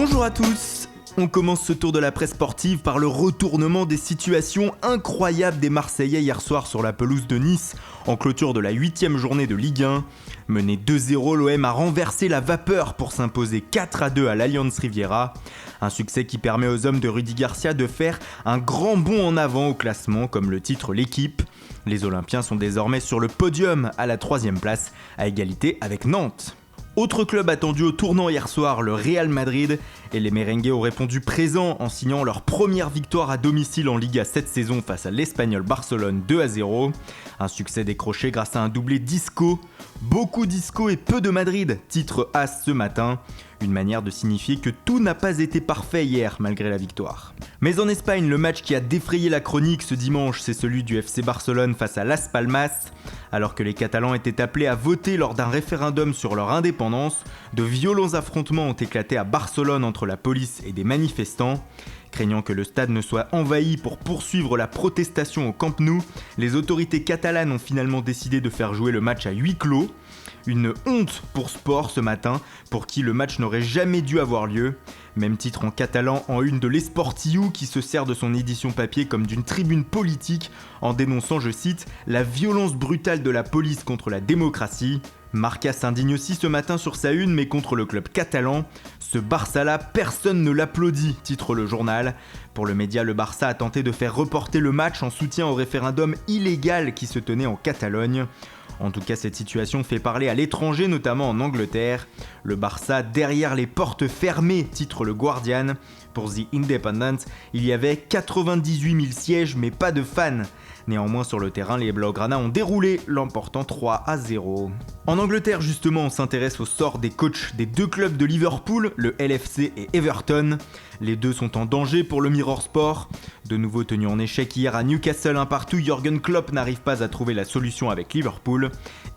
Bonjour à tous. On commence ce tour de la presse sportive par le retournement des situations incroyables des Marseillais hier soir sur la pelouse de Nice, en clôture de la 8ème journée de Ligue 1. Mené 2-0, l'OM a renversé la vapeur pour s'imposer 4-2 à l'Allianz Riviera. Un succès qui permet aux hommes de Rudy Garcia de faire un grand bond en avant au classement, comme le titre l'équipe. Les Olympiens sont désormais sur le podium à la 3ème place, à égalité avec Nantes. Autre club attendu au tournant hier soir, le Real Madrid, et les Merengues ont répondu présent en signant leur première victoire à domicile en Liga cette saison face à l'Espagnol Barcelone 2-0. Un succès décroché grâce à un doublé d'Isco. Beaucoup d'Isco et peu de Madrid, titre As ce matin. Une manière de signifier que tout n'a pas été parfait hier malgré la victoire. Mais en Espagne, le match qui a défrayé la chronique ce dimanche, c'est celui du FC Barcelone face à Las Palmas. Alors que les Catalans étaient appelés à voter lors d'un référendum sur leur indépendance, de violents affrontements ont éclaté à Barcelone entre la police et des manifestants. Craignant que le stade ne soit envahi pour poursuivre la protestation au Camp Nou, les autorités catalanes ont finalement décidé de faire jouer le match à huis clos. Une honte pour Sport ce matin, pour qui le match n'aurait jamais dû avoir lieu. Même titre en catalan en une de l'Esportiu qui se sert de son édition papier comme d'une tribune politique en dénonçant, je cite, « la violence brutale de la police contre la démocratie ». Marca s'indigne aussi ce matin sur sa une, mais contre le club catalan. Ce Barça-là, personne ne l'applaudit, titre le journal. Pour le média, le Barça a tenté de faire reporter le match en soutien au référendum illégal qui se tenait en Catalogne. En tout cas, cette situation fait parler à l'étranger, notamment en Angleterre. Le Barça derrière les portes fermées, titre le Guardian. Pour The Independent, il y avait 98 000 sièges, mais pas de fans. Néanmoins, sur le terrain, les Blaugrana ont déroulé, l'emportant 3-0. En Angleterre, justement, on s'intéresse au sort des coachs des deux clubs de Liverpool, le LFC et Everton. Les deux sont en danger pour le Mirror Sport. De nouveau tenu en échec hier à Newcastle 1-1, Jürgen Klopp n'arrive pas à trouver la solution avec Liverpool.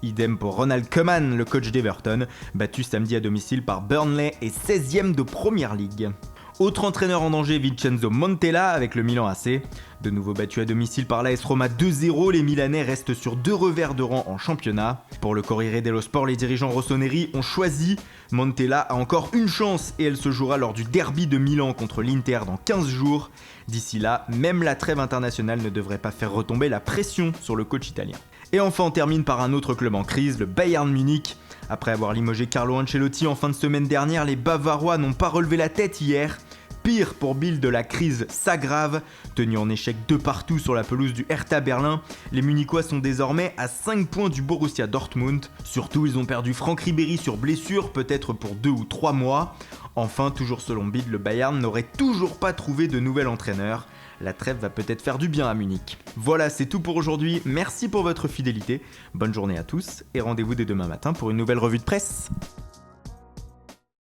Idem pour Ronald Koeman, le coach d'Everton, battu samedi à domicile par Burnley et 16e de Premier League. Autre entraîneur en danger, Vincenzo Montella avec le Milan AC. De nouveau battu à domicile par l'AS Roma 2-0, les Milanais restent sur 2 revers de rang en championnat. Pour le Corriere dello Sport, les dirigeants rossoneri ont choisi. Montella a encore une chance et elle se jouera lors du derby de Milan contre l'Inter dans 15 jours. D'ici là, même la trêve internationale ne devrait pas faire retomber la pression sur le coach italien. Et enfin, on termine par un autre club en crise, le Bayern Munich. Après avoir limogé Carlo Ancelotti en fin de semaine dernière, les Bavarois n'ont pas relevé la tête hier. Pire pour Bild, la crise s'aggrave. Tenu en échec de partout sur la pelouse du Hertha Berlin, les Munichois sont désormais à 5 points du Borussia Dortmund. Surtout, ils ont perdu Franck Ribéry sur blessure, peut-être pour 2 ou 3 mois. Enfin, toujours selon Bild, le Bayern n'aurait toujours pas trouvé de nouvel entraîneur. La trêve va peut-être faire du bien à Munich. Voilà, c'est tout pour aujourd'hui. Merci pour votre fidélité. Bonne journée à tous et rendez-vous dès demain matin pour une nouvelle revue de presse.